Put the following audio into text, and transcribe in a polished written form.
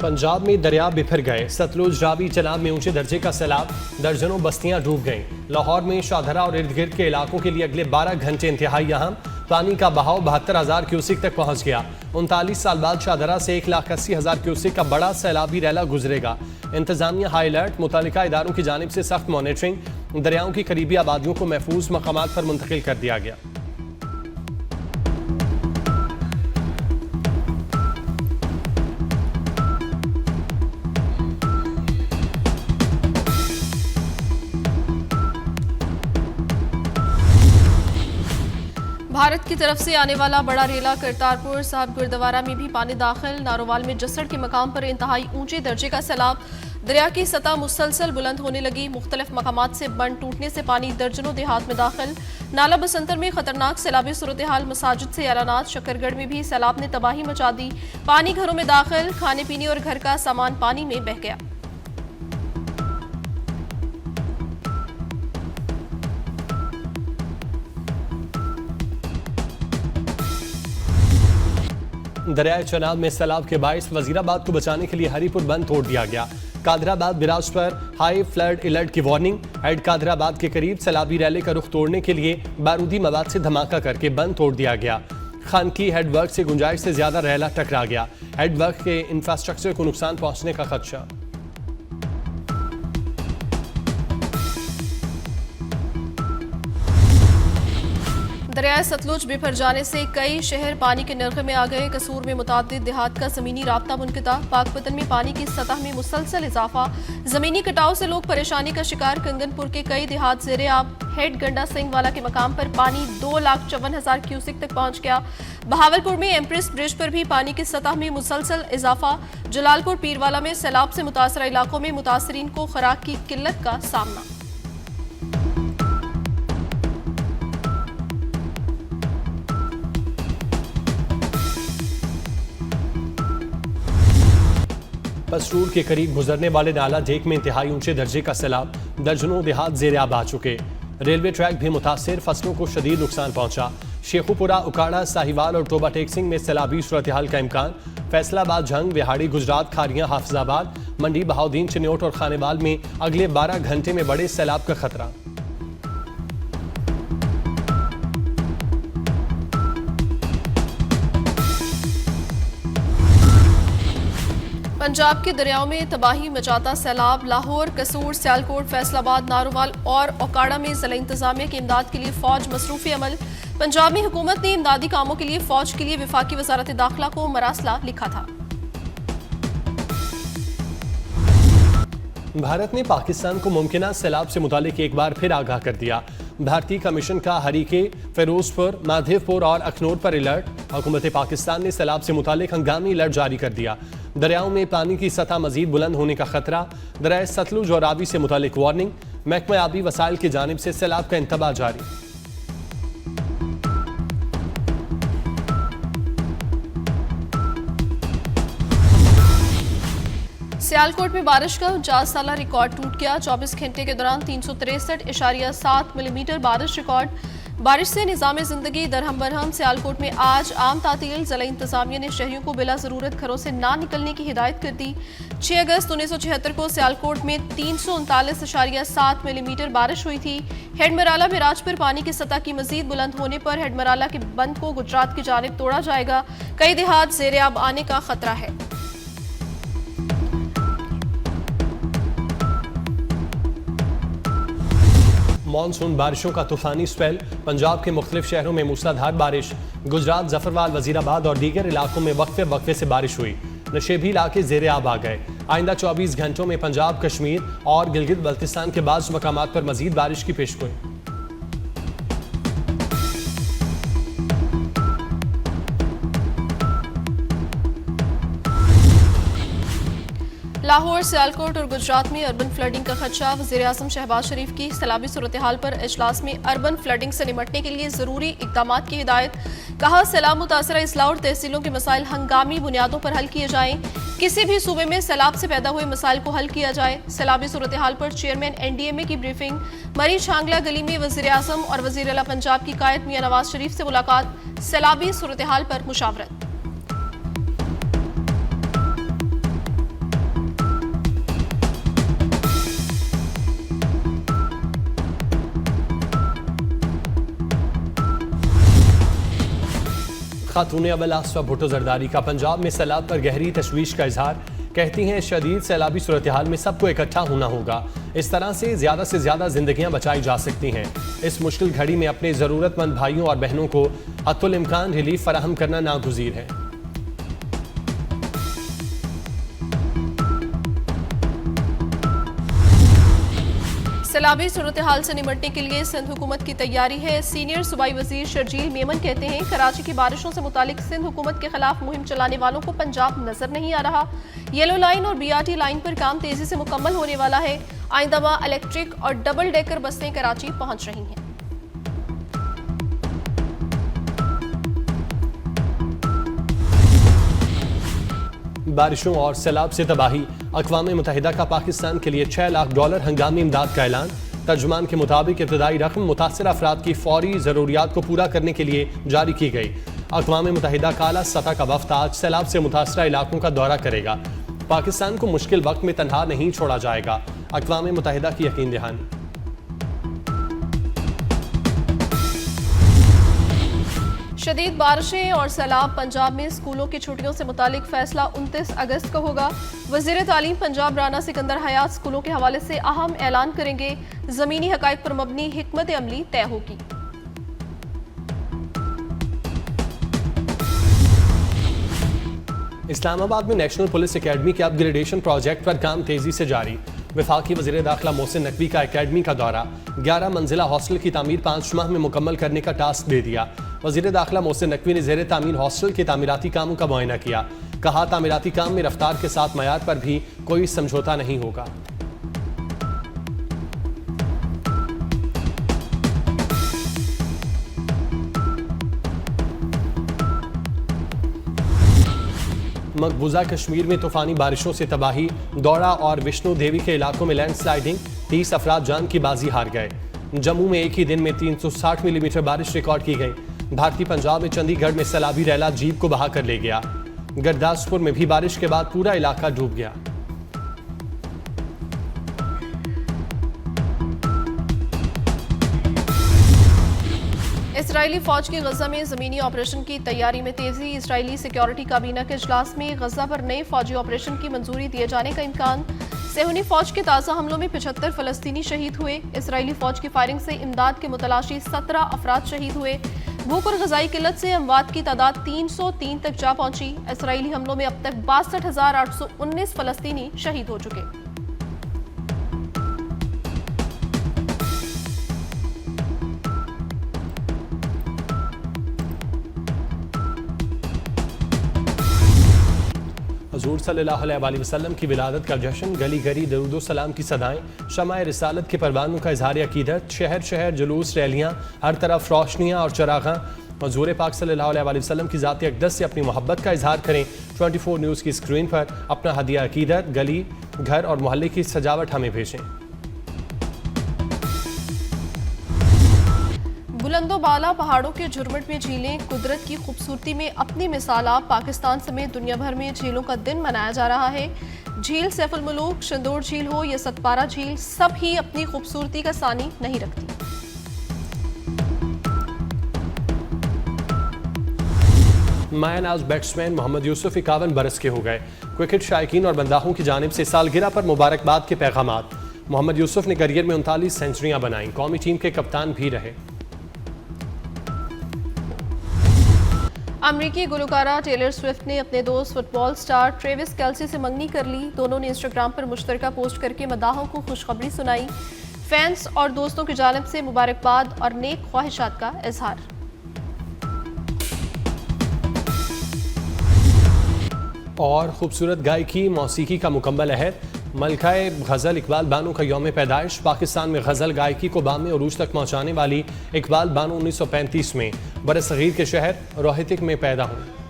पंजाब में दरिया बिफर गए। सतलुज, रावी, चनाब में ऊंचे दर्जे का सैलाब, दर्जनों बस्तियां डूब गईं। लाहौर में शाहदरा और इर्द गिर्द के इलाकों के लिए अगले 12 घंटे इंतहाई अहम। पानी का बहाव 72,000 क्यूसिक तक पहुंच गया। 39 साल बाद शाहदरा से 1,80,000 क्यूसिक का बड़ा सैलाबी रैला गुजरेगा। इंतजामिया हाई अलर्ट, मुतालिका इदारों की जानिब से सख्त मॉनिटरिंग। दरियाओं की करीबी आबादियों को महफूज मकामात पर मुंतकिल कर दिया गया। भारत की तरफ से आने वाला बड़ा रेला करतारपुर साहिब गुरुद्वारा में भी पानी दाखिल। नारोवाल में जसड़ के मकाम पर इंतहाई ऊंचे दर्जे का सैलाब। दरिया की सतह मुसलसल बुलंद होने लगी। मुख्तलिफ मकामात से बंद टूटने से पानी दर्जनों देहात में दाखिल। नाला बसंतर में खतरनाक सैलाबी सूरत हाल, मसाजिद से ऐलानात। शकरगढ़ में भी सैलाब ने तबाही मचा दी। पानी घरों में दाखिल, खाने पीने और घर का सामान पानी में बह गया। दरियाए चनाब में सैलाब के बाइस वजीराबाद को बचाने के लिए हरीपुर बंद तोड़ दिया गया। कादराबाद बिराज पर हाई फ्लड अलर्ट की वार्निंग। हेड कादराबाद के करीब सैलाबी रैले का रुख तोड़ने के लिए बारूदी मवाद से धमाका करके बंद तोड़ दिया गया। खानकी हेडवर्क से गुंजाइश से ज्यादा रैला टकरा गया। हेडवर्क के इंफ्रास्ट्रक्चर को नुकसान पहुंचने का खदशा। दरियाए सतलुज बिफर जाने से कई शहर पानी के नरखे में आ गए। कसूर में मुतादिद देहात का जमीनी राब्ता मुनक़ता। पाकपतन में पानी की सतह में मुसलसल इजाफा। जमीनी कटाव से लोग परेशानी का शिकार। कंगनपुर के कई देहात ज़ेरे आब। हेड गंडा सिंह वाला के मकाम पर पानी 2,54,000 क्यूसिक तक पहुंच गया। बहावलपुर में एम्प्रेस ब्रिज पर भी पानी की सतह में मुसलसल इजाफा। जलालपुर पीरवाला में सैलाब से मुतासरा इलाकों में मुतासरीन को खुराक की किल्लत का सामना। पसरूर के करीब गुजरने वाले नाला जेक में इंतहाई ऊंचे दर्जे का सैलाब। दर्जनों देहात ज़ेरे आब आ चुके। रेलवे ट्रैक भी मुतासिर, फसलों को शदीद नुकसान पहुंचा। शेखुपुरा, उकाड़ा, साहिवाल और टोबा टेक्सिंग में सैलाबी सूरत हाल का इम्कान। फैसलाबाद, झंग, विहाड़ी, गुजरात, खारियां, हाफिजाबाद, मंडी, बहाउद्दीन, चिन्योट और खानेवाल में अगले 12 घंटे में बड़े सैलाब का खतरा। पंजाब के दरियाओं में तबाही मचाता सैलाब। लाहौर, कसूर, सियालकोट, फैसलाबाद, नारोवाल और ओकाड़ा में ज़िला इंतजामिया की इमदाद के लिए फौज मसरूफ़ अमल। पंजाब में हुकूमत ने इमदादी कामों के लिए फौज के लिए विफाकी वजारत दाखिला को मरासला लिखा था। भारत ने पाकिस्तान को मुमकिना सैलाब से मुतालिक एक बार फिर आगाह कर दिया। भारतीय कमीशन का हरीके, फिरोजपुर, माधवपुर और अखनूर पर अलर्ट। हुकूमत पाकिस्तान ने सैलाब से मुतालिक हंगामी अलर्ट जारी कर दिया। दरियाओं में पानी की सतह मजीद बुलंद होने का खतरा। दरियाए सतलुज और रावी से मुतालिक वार्निंग। महकमा आबी वसाइल की जानिब से सैलाब का इंतबाह जारी। सियालकोट में बारिश का 49 साला रिकॉर्ड टूट गया। 24 घंटे के दौरान 363.7 मिलीमीटर बारिश रिकॉर्ड। बारिश से निज़ाम ज़िंदगी दरहम बरहम। सियालकोट में आज आम तातील। ज़िला इंतजामिया ने शहरियों को बिला ज़रूरत घरों से ना निकलने की हिदायत कर दी। 6 अगस्त 1976 को सियालकोट में 339.7 मिलीमीटर बारिश हुई थी। हेडमराला बैराज पर पानी की सतह की मजीद बुलंद होने पर हेडमराला के बंद को गुजरात की जानिब तोड़ा जाएगा। कई देहात ज़ेरे आब आने का खतरा है। मानसून बारिशों का तूफानी स्पेल। पंजाब के मुख्तलिफ शहरों में मूसलाधार बारिश। गुजरात, जफरवाल, वजीराबाद और दीगर इलाकों में वक्फे वक्फे से बारिश हुई। नशेबी इलाके ज़ेरे आब आ गए। आइंदा 24 घंटों में पंजाब, कश्मीर और गिलगित बल्तिस्तान के बाज़ मकामात पर मजीद बारिश की पेशगोई। लाहौर, सियालकोट और गुजरात में अर्बन फ्लडिंग का खदशा। वज़ीर-ए-आज़म शहबाज शरीफ की सैलाबी सूरत हाल पर इजलास में अर्बन फ्लडिंग से निपटने के लिए ज़रूरी इक़दाम की हिदायत। कहा, सैलाब मुतासरा इस्लाह और तहसीलों के मसाइल हंगामी बुनियादों पर हल किए जाएं। किसी भी सूबे में सैलाब से पैदा हुए मसाइल को हल किया जाए। सैलाबी सूरत हाल पर चेयरमैन NDMA की ब्रीफिंग। मरी छांगला गली में वज़ीर-ए-आज़म और वज़ीर आला पंजाब की कायद मियां नवाज शरीफ से मुलाकात। सैलाबी सूरत हाल पर मुशावरत। खातून अव्वल आसफा भुट्टो जरदारी का पंजाब में सैलाब पर गहरी तशवीश का इजहार। कहती हैं शदीद सैलाबी सूरत हाल में सबको इकट्ठा होना होगा, इस तरह से ज़्यादा जिंदगियां बचाई जा सकती हैं। इस मुश्किल घड़ी में अपने ज़रूरतमंद भाइयों और बहनों को हत्तुल इम्कान रिलीफ फराहम करना नागुज़ीर है। सैलाबी सूरत हाल से निपटने के लिए सिंध हुकूमत की तैयारी है। सीनियर सूबाई वजीर शर्जील मेमन कहते हैं कराची की बारिशों से मुतालिक सिंध हुकूमत के खिलाफ मुहिम चलाने वालों को पंजाब नजर नहीं आ रहा। येलो लाइन और BRT लाइन पर काम तेजी से मुकम्मल होने वाला है। आइंदा माह इलेक्ट्रिक और डबल डेकर बसें कराची पहुंच रही हैं। बारिशों और सैलाब से तबाही। अक़वाम मुत्तहिदा का पाकिस्तान के लिए $6 लाख हंगामी इमदाद का ऐलान। तर्जुमान के मुताबिक इब्तदाई रकम मुतासर अफराद की फौरी ज़रूरियात को पूरा करने के लिए जारी की गई। अक़वाम मुत्तहिदा का आला सतह का वफ़द आज सैलाब से मुतासरा इलाकों का दौरा करेगा। पाकिस्तान को मुश्किल वक्त में तनहा नहीं छोड़ा जाएगा, अक़वाम मुत्तहिदा की यकीन दहानी। शदीद बारिशें और सैलाब। पंजाब में स्कूलों की छुट्टियों से मुतालिक फैसला 29 अगस्त को होगा। वज़ीर तालीम पंजाब राना सिकंदर हयात स्कूलों के हवाले से अहम ऐलान करेंगे। ज़मीनी हक़ाइक़ पर मबनी हिकमत अमली तय होगी। इस्लामाबाद में नेशनल पुलिस एकेडमी के अपग्रेडेशन प्रोजेक्ट पर काम तेजी से जारी। वफाकी वज़ीर दाखिला मोहसिन नकवी का एकेडमी का दौरा। 11 मंजिला हॉस्टल की तामीर 5 माह में मुकम्मल करने का टास्क दे दिया। वज़ीर दाखिला मोहसिन नकवी ने ज़ेर तामीर हॉस्टल के तामीराती कामों का मुआयना किया। कहा तामीराती काम में रफ्तार के साथ मयार पर भी कोई समझौता नहीं होगा। मकबूजा कश्मीर में तूफानी बारिशों से तबाही। दौड़ा और विष्णु देवी के इलाकों में लैंडस्लाइडिंग। 30 अफराद जान की बाजी हार गए। जम्मू में एक ही दिन में 360 मिलीमीटर बारिश रिकॉर्ड की गई। भारतीय पंजाब में चंडीगढ़ में सैलाबी रैला जीप को बहा कर ले गया। गुरदासपुर में भी बारिश के बाद पूरा इलाका डूब गया। इसराइली फौज की गजा में जमीनी ऑपरेशन की तैयारी में तेजी। इसराइली सिक्योरिटी काबीना के इजलास में गजा पर नए फौजी ऑपरेशन की मंजूरी दिए जाने का इम्कान। सेहूनी फौज के ताज़ा हमलों में 75 फलस्तीनी शहीद हुए। इसराइली फौज की फायरिंग से इमदाद के मुतलाशी 17 अफराद शहीद हुए। भूख और गजाई किल्लत से अमवात की तादाद 303 तक जा पहुंची। इसराइली हमलों में अब तक 62,819 फलस्तीनी शहीद हो चुके। हुज़ूर सल्लल्लाहु अलैहि वसल्लम की विलादत का जश्न। गली गली दरूद सलाम की सदाएं। शमाए रिसालत के परवानों का इजहार अकीदत। शहर शहर जुलूस रैलियाँ, हर तरफ रोशनियाँ और चरागां। हुज़ूर पाक सल्लल्लाहु अलैहि वसल्लम की ज़ात अक़दस से अपनी मोहब्बत का इजहार करें। 24 न्यूज़ की स्क्रीन पर अपना हदिया अकीदत, गली, घर और मोहल्ले की सजावट हमें भेजें। बुलंदो बाला पहाड़ों के झुरमुट में झीलें। कुदरत की खूबसूरती में अपनी मिसाल आप। पाकिस्तान समेत दुनिया भर में झीलों का दिन मनाया जा रहा है। झील सैफुल मुलूक, शंदोर झील हो या सतपारा झील, सब ही अपनी खूबसूरती का सानी नहीं रखती। मायनाज बैट्समैन मोहम्मद यूसुफ 51 बरस के हो गए। क्रिकेट शायकीन और बंदाहों की जानिब से सालगिरह पर मुबारकबाद के पैगामात। मोहम्मद यूसुफ ने करियर में 39 सेंचुरियां बनाई। कौमी टीम के कप्तान भी रहे। अमरीकी गुलकारा टेलर स्विफ्ट ने अपने दोस्त फुटबॉल स्टार ट्रेविस केल्सी से मंगनी कर ली। दोनों ने इंस्टाग्राम पर मुश्तरका पोस्ट करके मदाहों को खुशखबरी सुनाई। फैंस और दोस्तों की जानिब से मुबारकबाद और नेक ख्वाहिशात का इजहार। और खूबसूरत गायकी मौसीकी का मुकम्मल अहद। मलकाए गज़ल इकबाल बानो का यौम पैदाइश। पाकिस्तान में गज़ल गायकी को बाम अरूज तक पहुँचाने वाली इकबाल बानो 1935 में बरसगीर के शहर रोहतक में पैदा हुई।